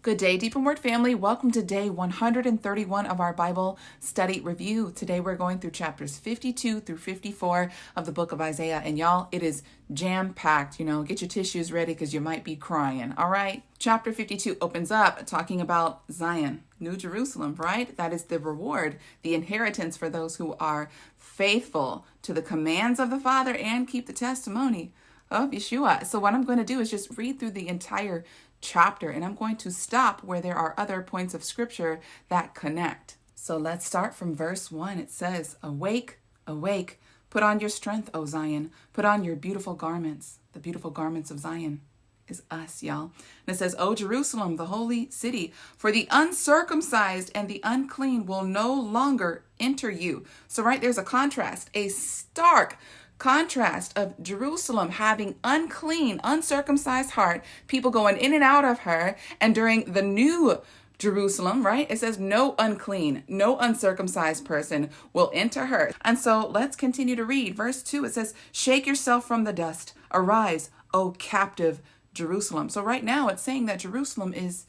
Good day, Deep in Word family. Welcome to day 131 of our Bible study review. Today we're going through chapters 52 through 54 of the book of Isaiah. And y'all, it is jam-packed. Get your tissues ready because you might be crying. All right. Chapter 52 opens up talking about Zion, New Jerusalem, right? That is the reward, the inheritance for those who are faithful to the commands of the Father and keep the testimony of Yeshua. So what I'm going to do is just read through the entire chapter, and I'm going to stop where there are other points of scripture that connect. So let's start from verse 1. It says, "Awake, awake, put on your strength, O Zion, put on your beautiful garments." The beautiful garments of Zion is us, y'all. And it says, "O Jerusalem, the holy city, for the uncircumcised and the unclean will no longer enter you." So right there's a contrast, a stark contrast of Jerusalem having unclean, uncircumcised heart, people going in and out of her. And during the new Jerusalem, right, it says no unclean, no uncircumcised person will enter her. And so let's continue to read. Verse 2, it says, "Shake yourself from the dust. Arise, O captive Jerusalem." So right now it's saying that Jerusalem is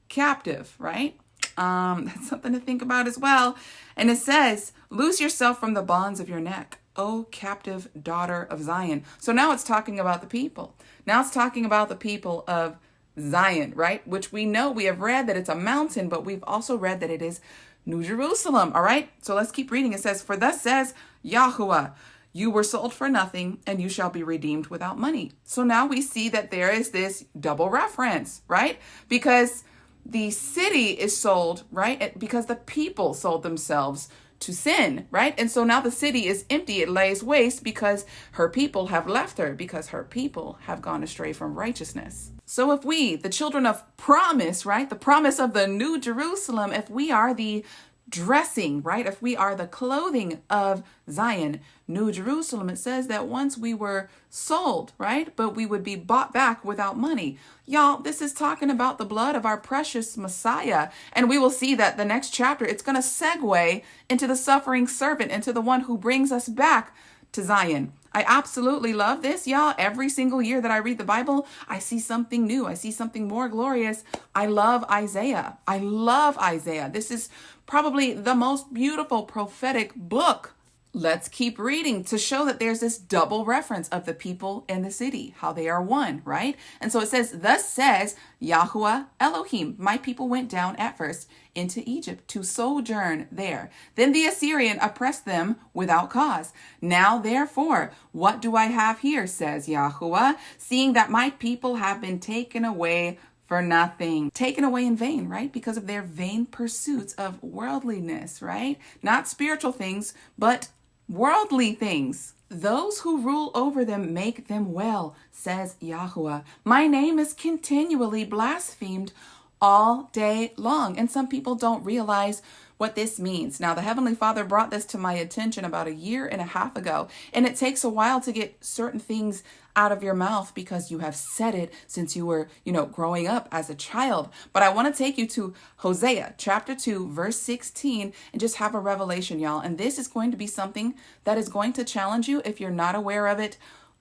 captive, right? That's something to think about as well. And it says, "Loose yourself from the bonds of your neck, O captive daughter of Zion." So now it's talking about the people. Now it's talking about the people of Zion, right? Which we know, we have read that it's a mountain, but we've also read that it is New Jerusalem. All right. So let's keep reading. It says, "For thus says Yahuwah, you were sold for nothing and you shall be redeemed without money." So now we see that there is this double reference, right? Because the city is sold, right? Because the people sold themselves to sin, right? And so now the city is empty. It lays waste because her people have left her, because her people have gone astray from righteousness. So if we, the children of promise, right, the promise of the New Jerusalem, if we are the dressing, right, if we are the clothing of Zion, New Jerusalem, it says that once we were sold, right, but we would be bought back without money. Y'all, this is talking about the blood of our precious Messiah. And we will see that the next chapter, it's going to segue into the suffering servant, into the one who brings us back to Zion. I absolutely love this, y'all. Every single year that I read the Bible, I see something new. I see something more glorious. I love Isaiah. I love Isaiah. This is probably the most beautiful prophetic book. Let's keep reading to show that there's this double reference of the people and the city, how they are one, right? And so it says, "Thus says Yahuwah Elohim, my people went down at first into Egypt to sojourn there. Then the Assyrian oppressed them without cause. Now therefore, what do I have here, says Yahuwah, seeing that my people have been taken away for nothing." Taken away in vain, right? Because of their vain pursuits of worldliness, right? Not spiritual things, but worldly things. "Those who rule over them make them well, says Yahuwah. My name is continually blasphemed all day long." And some people don't realize what this means. Now, the Heavenly Father brought this to my attention about 1.5 years ago, and it takes a while to get certain things out of your mouth because you have said it since you were, growing up as a child. But I want to take you to Hosea chapter 2, verse 16, and just have a revelation, y'all. And this is going to be something that is going to challenge you if you're not aware of it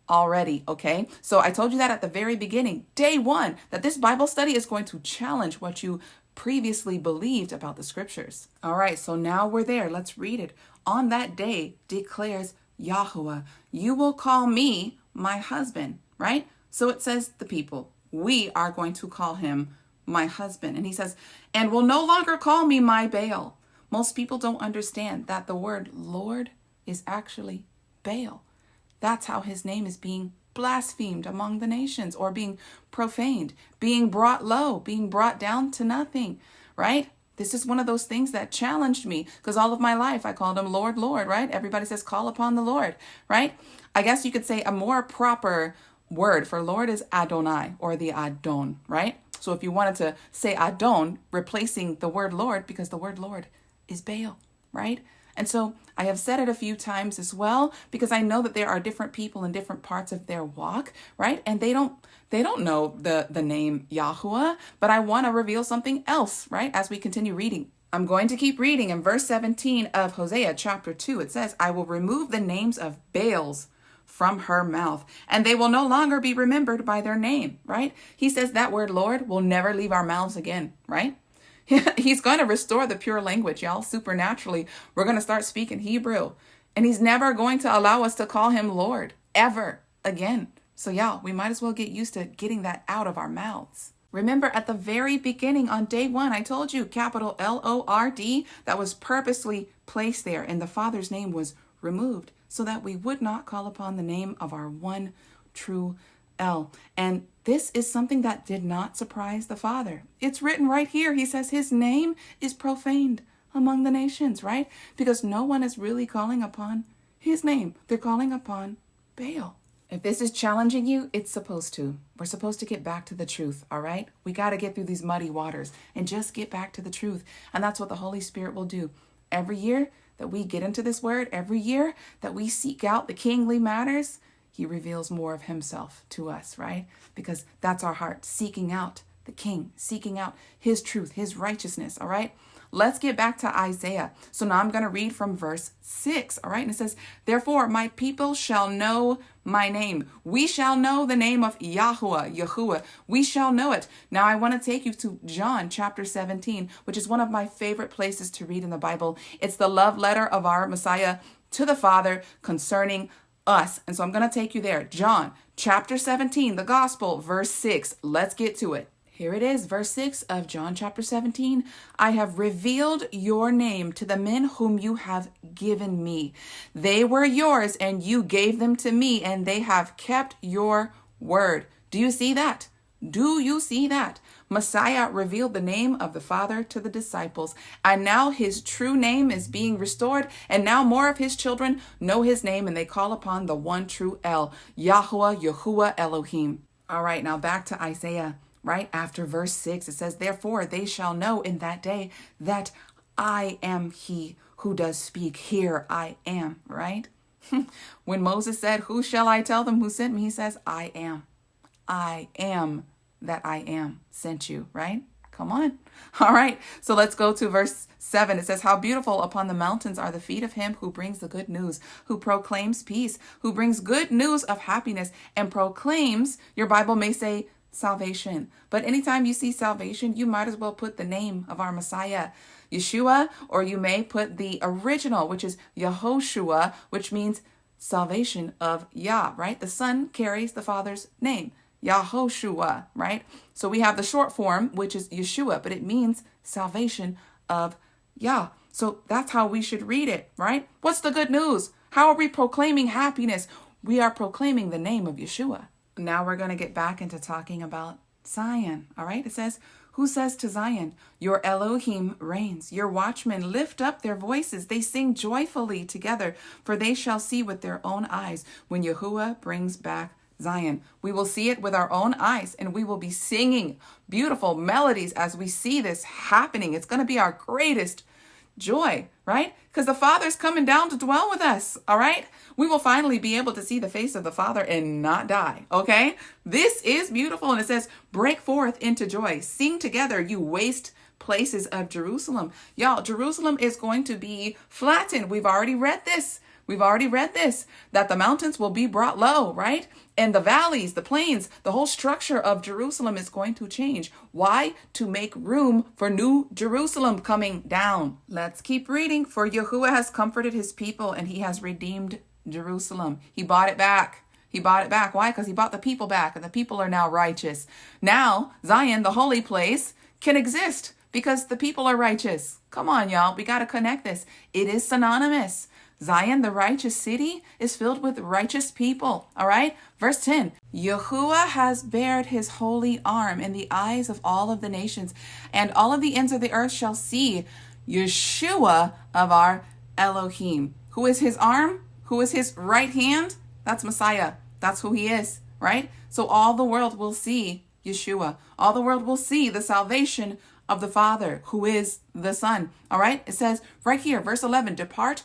already, okay? So I told you that at the very beginning, day 1, that this Bible study is going to challenge what you previously believed about the scriptures. All right, so now we're there. Let's read it. "On that day, declares Yahuwah, you will call me my husband," right? So it says the people, we are going to call him my husband. And he says, "and will no longer call me my Baal." Most people don't understand that the word Lord is actually Baal. That's how his name is being blasphemed among the nations, or being profaned, being brought low, being brought down to nothing, right? This is one of those things that challenged me, because all of my life I called him Lord, Lord, right? Everybody says call upon the Lord, right? I guess you could say a more proper word for Lord is Adonai, or the Adon, right? So if you wanted to say Adon, replacing the word Lord, because the word Lord is Baal, right? And so I have said it a few times as well, because I know that there are different people in different parts of their walk, right? And they don't know the name Yahuwah, but I want to reveal something else, right? As we continue reading. I'm going to keep reading. In verse 17 of Hosea chapter 2, it says, "I will remove the names of Baals from her mouth, and they will no longer be remembered by their name, right? He says that word Lord will never leave our mouths again, right? He's going to restore the pure language, y'all. Supernaturally, we're going to start speaking Hebrew, and he's never going to allow us to call him Lord ever again. So y'all, we might as well get used to getting that out of our mouths. Remember at the very beginning on day 1, I told you capital Lord, that was purposely placed there, and the Father's name was removed so that we would not call upon the name of our one true L. And this is something that did not surprise the Father. It's written right here. He says his name is profaned among the nations, right? Because no one is really calling upon his name. They're calling upon Baal. If this is challenging you, it's supposed to. We're supposed to get back to the truth, all right? We got to get through these muddy waters and just get back to the truth. And that's what the Holy Spirit will do. Every year that we get into this word, every year that we seek out the kingly matters, he reveals more of himself to us, right? Because that's our heart, seeking out the king, seeking out his truth, his righteousness, all right? Let's get back to Isaiah. So now I'm going to read from verse 6, all right? And it says, therefore, my people shall know my name. We shall know the name of Yahuwah. We shall know it. Now I want to take you to John chapter 17, which is one of my favorite places to read in the Bible. It's the love letter of our Messiah to the Father concerning us. And so I'm going to take you there. John chapter 17, the gospel, verse 6. Let's get to it. Here it is, verse 6 of John chapter 17. I have revealed your name to the men whom you have given me. They were yours, and you gave them to me, and they have kept your word. Do you see that? Do you see that? Messiah revealed the name of the Father to the disciples, and now his true name is being restored, and now more of his children know his name, and they call upon the one true El, Yahuwah, Yahuwah, Elohim. All right, now back to Isaiah. Right after verse 6, it says, therefore they shall know in that day that I am he who does speak. Here I am, right? When Moses said, who shall I tell them who sent me? He says, I am. I am that I am sent you, right? Come on. All right. So let's go to verse 7. It says, how beautiful upon the mountains are the feet of him who brings the good news, who proclaims peace, who brings good news of happiness and proclaims, your Bible may say, salvation. But anytime you see salvation, you might as well put the name of our Messiah, Yeshua, or you may put the original, which is Yehoshua, which means salvation of Yah, right? The Son carries the Father's name, Yehoshua, right? So we have the short form, which is Yeshua, but it means salvation of Yah. So that's how we should read it, right? What's the good news? How are we proclaiming happiness? We are proclaiming the name of Yeshua. Now we're going to get back into talking about Zion, all right? It says, who says to Zion, your Elohim reigns. Your watchmen lift up their voices. They sing joyfully together, for they shall see with their own eyes when Yahuwah brings back Zion. We will see it with our own eyes, and we will be singing beautiful melodies as we see this happening. It's going to be our greatest joy, right? Because the Father's coming down to dwell with us, all right? We will finally be able to see the face of the Father and not die, okay? This is beautiful, and it says, break forth into joy. Sing together, you waste places of Jerusalem. Y'all, Jerusalem is going to be flattened. We've already read this. That the mountains will be brought low, right? And the valleys, the plains, the whole structure of Jerusalem is going to change. Why? To make room for new Jerusalem coming down. Let's keep reading. For Yahuwah has comforted his people, and he has redeemed Jerusalem. He bought it back. Why? Because he bought the people back, and the people are now righteous. Now, Zion, the holy place, can exist because the people are righteous. Come on, y'all. We got to connect this. It is synonymous. Zion, the righteous city, is filled with righteous people. All right. Verse 10, Yahuwah has bared his holy arm in the eyes of all of the nations, and all of the ends of the earth shall see Yeshua of our Elohim. Who is his arm? Who is his right hand? That's Messiah. That's who he is, right? So all the world will see Yeshua. All the world will see the salvation of the Father, who is the Son. All right. It says right here, verse 11, depart,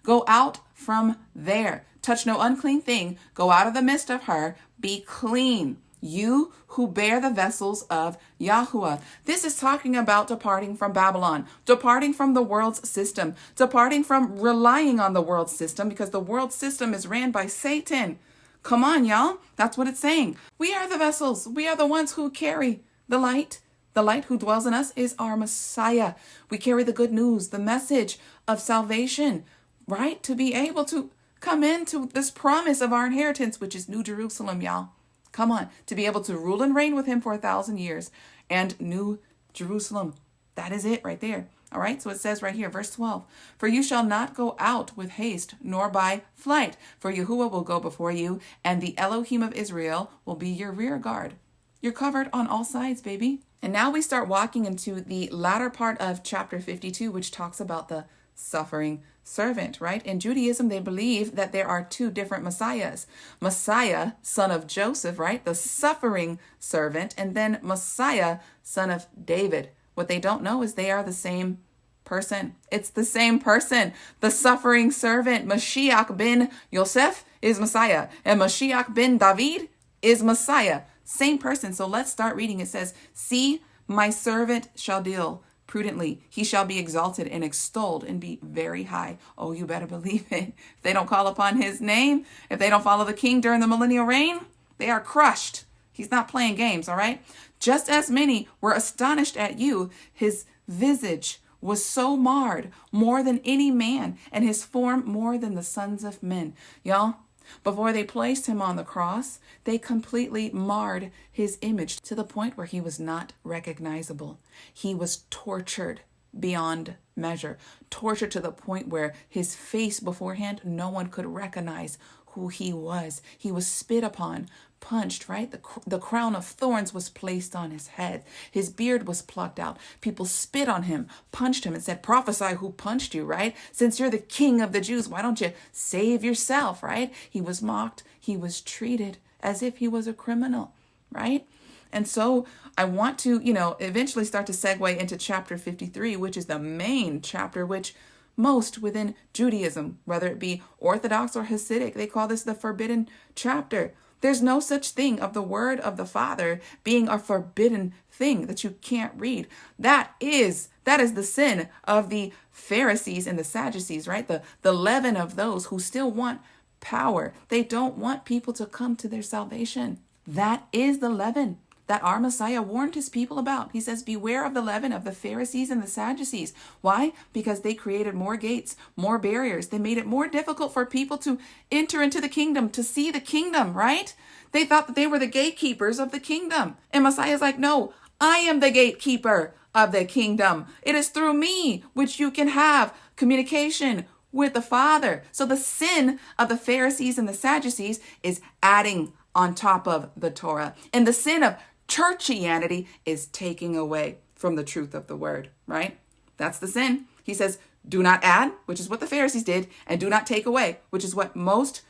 go out from there. Touch no unclean thing. Go out of the midst of her. Be clean. You who bear the vessels of Yahuwah. This is talking about departing from Babylon, departing from the world's system, departing from relying on the world system, because the world system is ran by Satan. Come on, y'all. That's what it's saying. We are the vessels. We are the ones who carry the light. The light who dwells in us is our Messiah. We carry the good news, the message of salvation, right? To be able to come into this promise of our inheritance, which is New Jerusalem, y'all. Come on, to be able to rule and reign with him for 1,000 years and New Jerusalem. That is it right there. All right, so it says right here, verse 12, for you shall not go out with haste, nor by flight, for Yahuwah will go before you, and the Elohim of Israel will be your rear guard. You're covered on all sides, baby. And now we start walking into the latter part of chapter 52, which talks about the suffering servant, right? In Judaism, they believe that there are two different Messiahs. Messiah, son of Joseph, right? The suffering servant, and then Messiah, son of David. What they don't know is they are the same person. It's the same person. The suffering servant, Mashiach ben Yosef, is Messiah, and Mashiach ben David is Messiah. Same person. So let's start reading. It says, see, my servant shall deal prudently. He shall be exalted and extolled and be very high. Oh, you better believe it. If they don't call upon his name, if they don't follow the king during the millennial reign, they are crushed. He's not playing games, all right? Just as many were astonished at you, his visage was so marred, more than any man, and his form more than the sons of men. Y'all, before they placed him on the cross, they completely marred his image to the point where he was not recognizable. He was tortured beyond measure, tortured to the point where his face beforehand, no one could recognize who he was. He was spit upon, punched, right? The crown of thorns was placed on his head. His beard was plucked out. People spit on him, punched him, and said, prophesy who punched you, right? Since you're the king of the Jews, why don't you save yourself, right? He was mocked. He was treated as if he was a criminal, right? And so I want to, eventually start to segue into chapter 53, which is the main chapter, which most within Judaism, whether it be Orthodox or Hasidic, they call this the forbidden chapter. There's no such thing of the word of the Father being a forbidden thing that you can't read. That is the sin of the Pharisees and the Sadducees, right? The leaven of those who still want power. They don't want people to come to their salvation. That is the leaven that our Messiah warned his people about. He says, beware of the leaven of the Pharisees and the Sadducees. Why? Because they created more gates, more barriers. They made it more difficult for people to enter into the kingdom, to see the kingdom, right? They thought that they were the gatekeepers of the kingdom. And Messiah's like, no, I am the gatekeeper of the kingdom. It is through me which you can have communication with the Father. So the sin of the Pharisees and the Sadducees is adding on top of the Torah. And the sin of churchianity is taking away from the truth of the word, right? That's the sin. He says, do not add, which is what the Pharisees did, and do not take away, which is what most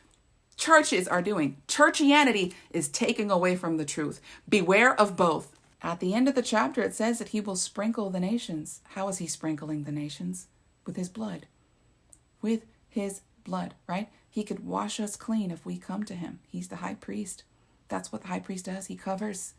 churches are doing. Churchianity is taking away from the truth. Beware of both. At the end of the chapter, it says that he will sprinkle the nations. How is he sprinkling the nations? With his blood. With his blood, right? He could wash us clean if we come to him. He's the high priest. That's what the high priest does. He covers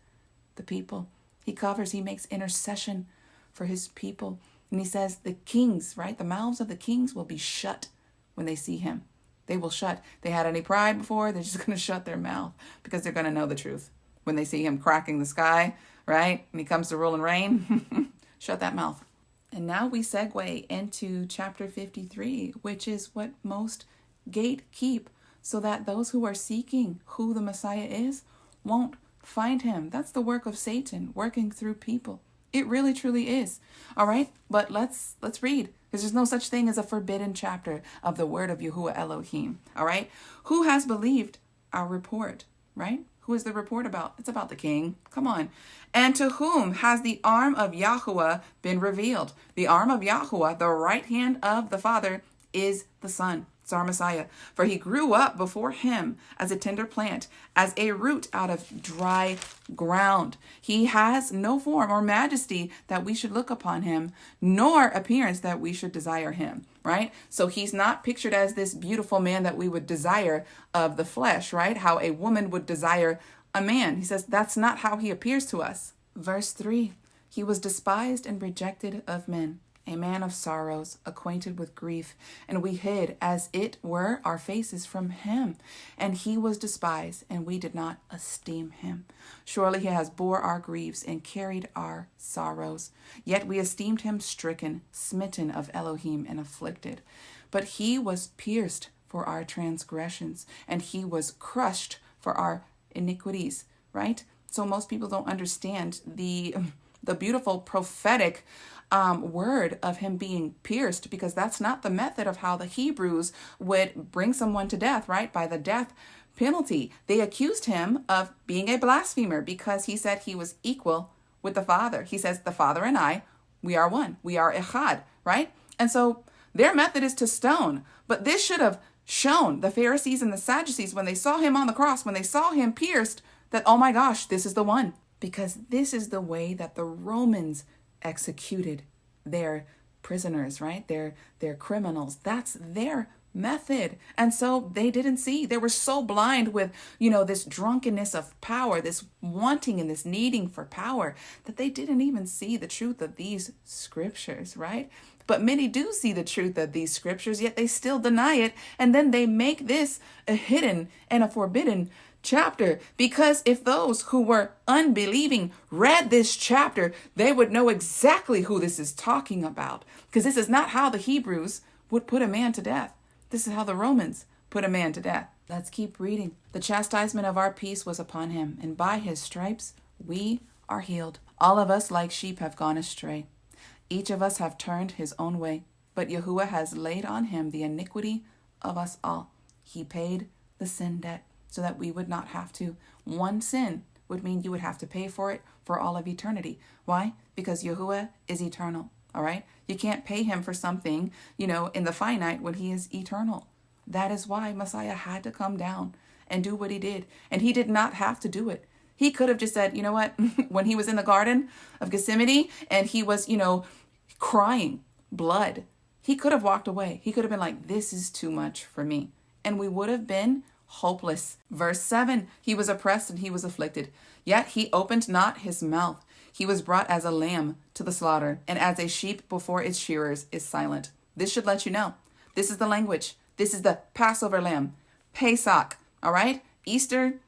the people. He makes intercession for his people. And he says the kings, right? The mouths of the kings will be shut when they see him. They will shut. They had any pride before, they're just going to shut their mouth because they're going to know the truth. When they see him cracking the sky, right? When he comes to rule and reign, shut that mouth. And now we segue into chapter 53, which is what most gatekeep, so that those who are seeking who the Messiah is won't find him. That's the work of Satan working through people. It really truly is. All right, but let's read, because there's no such thing as a forbidden chapter of the word of Yahuwah Elohim. All right, who has believed our report, right? Who is the report about? It's about the king. Come on. And to whom has the arm of Yahuwah been revealed? The arm of Yahuwah, the right hand of the Father, is the Son. It's our Messiah. For he grew up before him as a tender plant, as a root out of dry ground. He has no form or majesty that we should look upon him, nor appearance that we should desire him, right? So he's not pictured as this beautiful man that we would desire of the flesh, right? How a woman would desire a man. He says that's not how he appears to us. Verse 3, he was despised and rejected of men, a man of sorrows, acquainted with grief, and we hid, as it were, our faces from him. And he was despised, and we did not esteem him. Surely he has bore our griefs and carried our sorrows. Yet we esteemed him stricken, smitten of Elohim, and afflicted. But he was pierced for our transgressions, and he was crushed for our iniquities, right? So most people don't understand the beautiful prophetic word of him being pierced, because that's not the method of how the Hebrews would bring someone to death, right? By the death penalty. They accused him of being a blasphemer because he said he was equal with the Father. He says, the Father and I, we are one. We are echad, right? And so their method is to stone. But this should have shown the Pharisees and the Sadducees, when they saw him on the cross, when they saw him pierced, that, oh my gosh, this is the one. Because this is the way that the Romans executed their prisoners, right? Their criminals. That's their method. And so they didn't see. They were so blind with, this drunkenness of power, this wanting and this needing for power, that they didn't even see the truth of these scriptures, right? But many do see the truth of these scriptures, yet they still deny it. And then they make this a hidden and a forbidden chapter, because if those who were unbelieving read this chapter, they would know exactly who this is talking about, because this is not how the Hebrews would put a man to death. This is how the Romans put a man to death. Let's keep reading. The chastisement of our peace was upon him, and by his stripes we are healed. All of us like sheep have gone astray. Each of us have turned his own way, but Yahuwah has laid on him the iniquity of us all. He paid the sin debt so that we would not have to. One sin would mean you would have to pay for it for all of eternity. Why? Because Yahuwah is eternal, all right? You can't pay him for something, in the finite when he is eternal. That is why Messiah had to come down and do what he did. And he did not have to do it. He could have just said, you know what, when he was in the Garden of Gethsemane and he was, crying blood, he could have walked away. He could have been like, this is too much for me. And we would have been hopeless. Verse 7, he was oppressed and he was afflicted, yet he opened not his mouth. He was brought as a lamb to the slaughter, and as a sheep before its shearers is silent. This should let you know. This is the language. This is the Passover lamb. Pesach, all right? Easter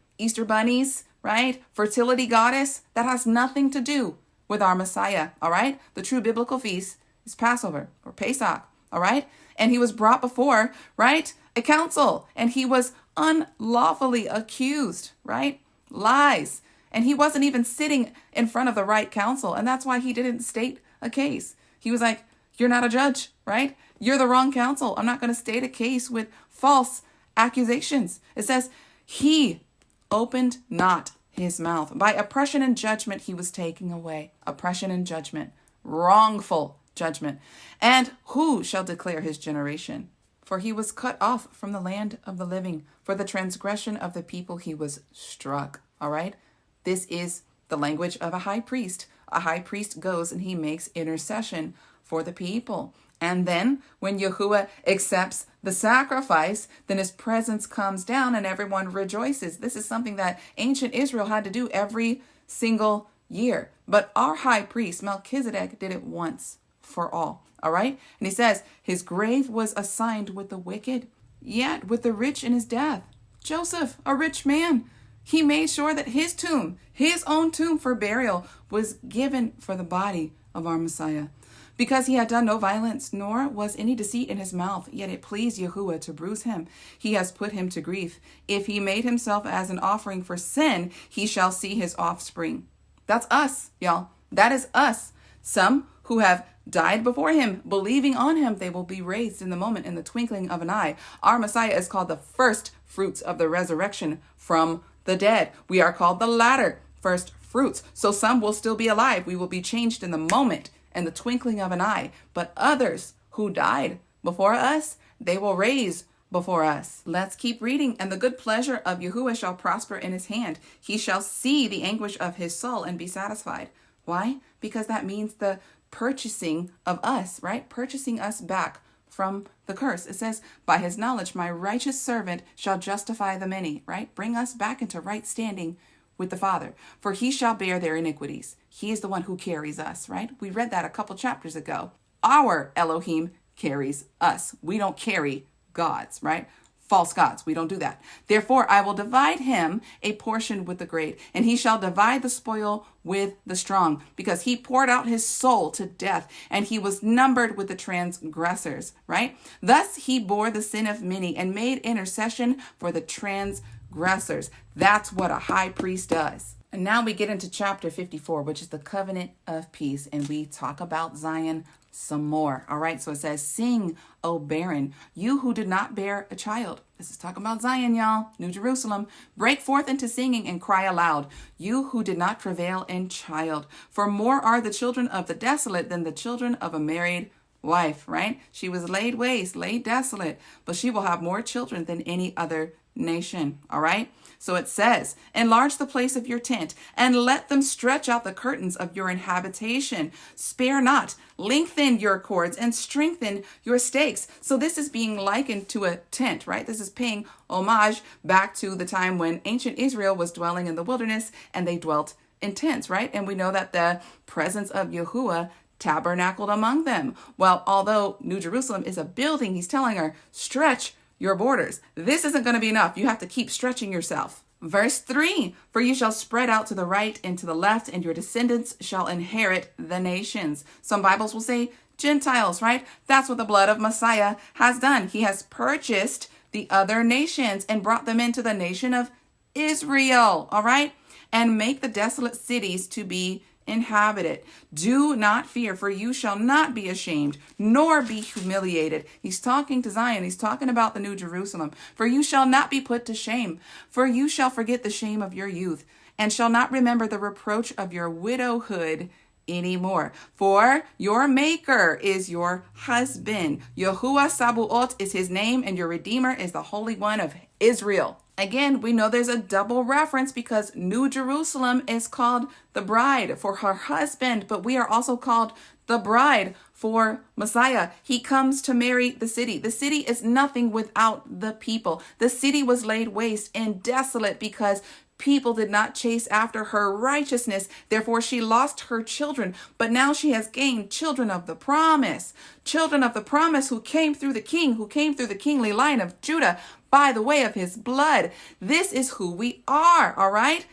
bunnies, right? Fertility goddess. That has nothing to do with our Messiah, all right? The true biblical feast is Passover or Pesach, all right? And he was brought before, right, a council, and he was unlawfully accused, right? Lies. And he wasn't even sitting in front of the right council, and that's why he didn't state a case. He was like, you're not a judge, right? You're the wrong counsel. I'm not going to state a case with false accusations. It says, he opened not his mouth. By oppression and judgment he was taken away. Oppression and judgment. Wrongful judgment. And who shall declare his generation? For he was cut off from the land of the living. For the transgression of the people he was struck. All right? This is the language of a high priest. A high priest goes and he makes intercession for the people. And then when Yahuwah accepts the sacrifice, then his presence comes down and everyone rejoices. This is something that ancient Israel had to do every single year. But our high priest, Melchizedek, did it once for all. All right? And he says, his grave was assigned with the wicked, yet with the rich in his death. Joseph, a rich man, he made sure that his tomb, his own tomb for burial, was given for the body of our Messiah. Because he had done no violence, nor was any deceit in his mouth, yet it pleased Yahuwah to bruise him. He has put him to grief. If he made himself as an offering for sin, he shall see his offspring. That's us, y'all. That is us. Some who have died before him, believing on him, they will be raised in the moment, in the twinkling of an eye. Our Messiah is called the first fruits of the resurrection from the dead. We are called the latter first fruits. So some will still be alive. We will be changed in the moment, in the twinkling of an eye. But others who died before us, they will raise before us. Let's keep reading. And the good pleasure of Yahuwah shall prosper in his hand. He shall see the anguish of his soul and be satisfied. Why? Because that means the purchasing of us, right? Purchasing us back from the curse. It says, by his knowledge, my righteous servant shall justify the many, right? Bring us back into right standing with the Father, for he shall bear their iniquities. He is the one who carries us, right? We read that a couple chapters ago. Our Elohim carries us. We don't carry gods, right? False gods. We don't do that. Therefore, I will divide him a portion with the great, and he shall divide the spoil with the strong, because he poured out his soul to death, and he was numbered with the transgressors, right? Thus he bore the sin of many and made intercession for the transgressors. That's what a high priest does. And now we get into chapter 54, which is the covenant of peace, and we talk about Zion some more. All right, so it says, sing, O barren, you who did not bear a child. This is talking about Zion, y'all, New Jerusalem. Break forth into singing and cry aloud, you who did not travail in child. For more are the children of the desolate than the children of a married wife, right? She was laid waste, laid desolate, but she will have more children than any other nation. All right. So it says, enlarge the place of your tent and let them stretch out the curtains of your habitation. Spare not, lengthen your cords and strengthen your stakes. So this is being likened to a tent, right? This is paying homage back to the time when ancient Israel was dwelling in the wilderness and they dwelt in tents, right? And we know that the presence of Yahuwah tabernacled among them. Well, although New Jerusalem is a building, he's telling her, stretch your borders. This isn't going to be enough. You have to keep stretching yourself. Verse 3, for you shall spread out to the right and to the left, and your descendants shall inherit the nations. Some Bibles will say Gentiles, right? That's what the blood of Messiah has done. He has purchased the other nations and brought them into the nation of Israel, all right? And make the desolate cities to be inhabited. Do not fear, for you shall not be ashamed, nor be humiliated. He's talking to Zion. He's talking about the New Jerusalem. For you shall not be put to shame, for you shall forget the shame of your youth, and shall not remember the reproach of your widowhood anymore. For your maker is your husband. Yahuwah Sabaoth is his name, and your Redeemer is the Holy One of Israel. Again, we know there's a double reference because New Jerusalem is called the bride for her husband, but we are also called the bride for Messiah. He comes to marry the city. The city is nothing without the people. The city was laid waste and desolate because people did not chase after her righteousness. Therefore, she lost her children. But now she has gained children of the promise. Children of the promise who came through the king, who came through the kingly line of Judah by the way of his blood. This is who we are, all right?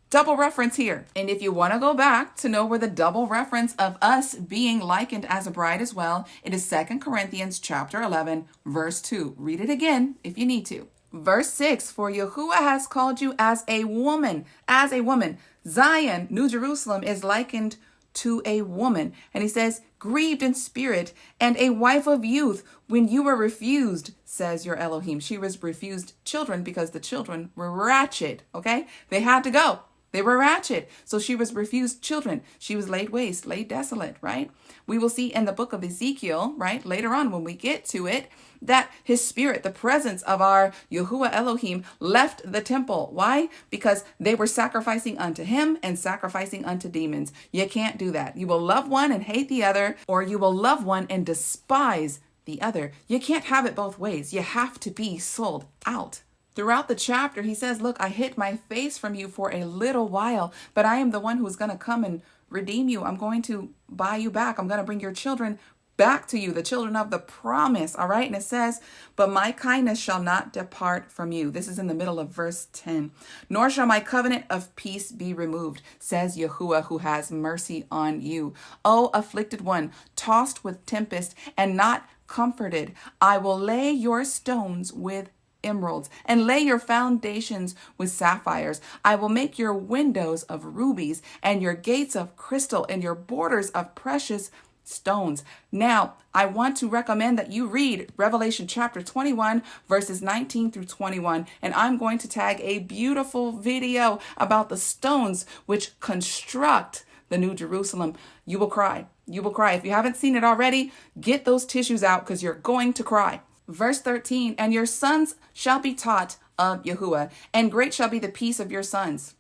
Double reference here. And if you want to go back to know where the double reference of us being likened as a bride as well, it is 2 Corinthians chapter 11, verse 2. Read it again if you need to. Verse 6, for Yahuwah has called you as a woman, as a woman. Zion, New Jerusalem, is likened to a woman. And he says, grieved in spirit, and a wife of youth, when you were refused, says your Elohim. She was refused children because the children were ratchet, okay? They had to go. They were ratchet. So she was refused children. She was laid waste, laid desolate, right? We will see in the book of Ezekiel, right, later on when we get to it, that his spirit, the presence of our Yahuwah Elohim, left the temple. Why? Because they were sacrificing unto him and sacrificing unto demons. You can't do that. You will love one and hate the other, or you will love one and despise the other. You can't have it both ways. You have to be sold out. Throughout the chapter, he says, look, I hid my face from you for a little while, but I am the one who's going to come and redeem you. I'm going to buy you back. I'm going to bring your children back to you, the children of the promise. All right. And it says, but my kindness shall not depart from you. This is in the middle of verse 10. Nor shall my covenant of peace be removed, says Yahuwah, who has mercy on you. O afflicted one, tossed with tempest and not comforted, I will lay your stones with emeralds and lay your foundations with sapphires. I will make your windows of rubies and your gates of crystal and your borders of precious stones. Now, I want to recommend that you read Revelation chapter 21, verses 19 through 21, and I'm going to tag a beautiful video about the stones which construct the New Jerusalem. You will cry. You will cry. If you haven't seen it already, get those tissues out because you're going to cry. Verse 13, and your sons shall be taught of Yahuwah, and great shall be the peace of your sons.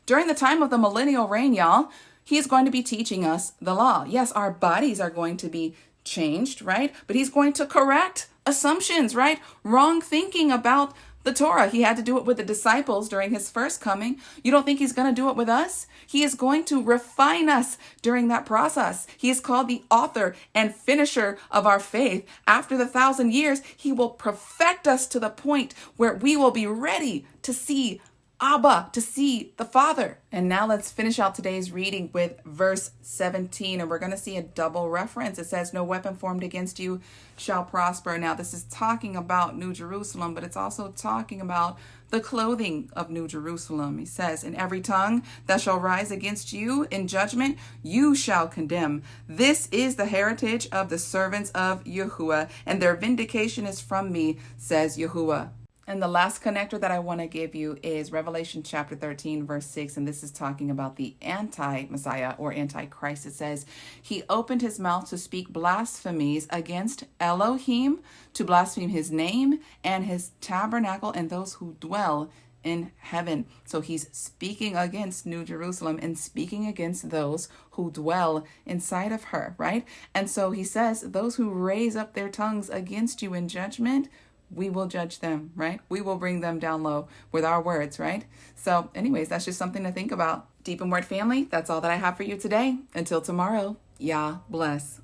During the time of the millennial reign, y'all, he is going to be teaching us the law. Yes, our bodies are going to be changed, right? But he's going to correct assumptions, right? Wrong thinking about the Torah. He had to do it with the disciples during his first coming. You don't think he's going to do it with us? He is going to refine us during that process. He is called the author and finisher of our faith. After the 1,000 years, he will perfect us to the point where we will be ready to see Abba, to see the Father. And now let's finish out today's reading with verse 17. And we're going to see a double reference. It says, no weapon formed against you shall prosper. Now this is talking about New Jerusalem, but it's also talking about the clothing of New Jerusalem. He says, in every tongue that shall rise against you in judgment, you shall condemn. This is the heritage of the servants of Yahuwah, and their vindication is from me, says Yahuwah. And the last connector that I want to give you is Revelation chapter 13, verse 6. And this is talking about the anti-Messiah or anti-Christ. It says, he opened his mouth to speak blasphemies against Elohim, to blaspheme his name and his tabernacle and those who dwell in heaven. So he's speaking against New Jerusalem and speaking against those who dwell inside of her, right? And so he says, those who raise up their tongues against you in judgment, we will judge them, right? We will bring them down low with our words, right? So anyways, that's just something to think about. Deep in Word family, that's all that I have for you today. Until tomorrow, Yah bless.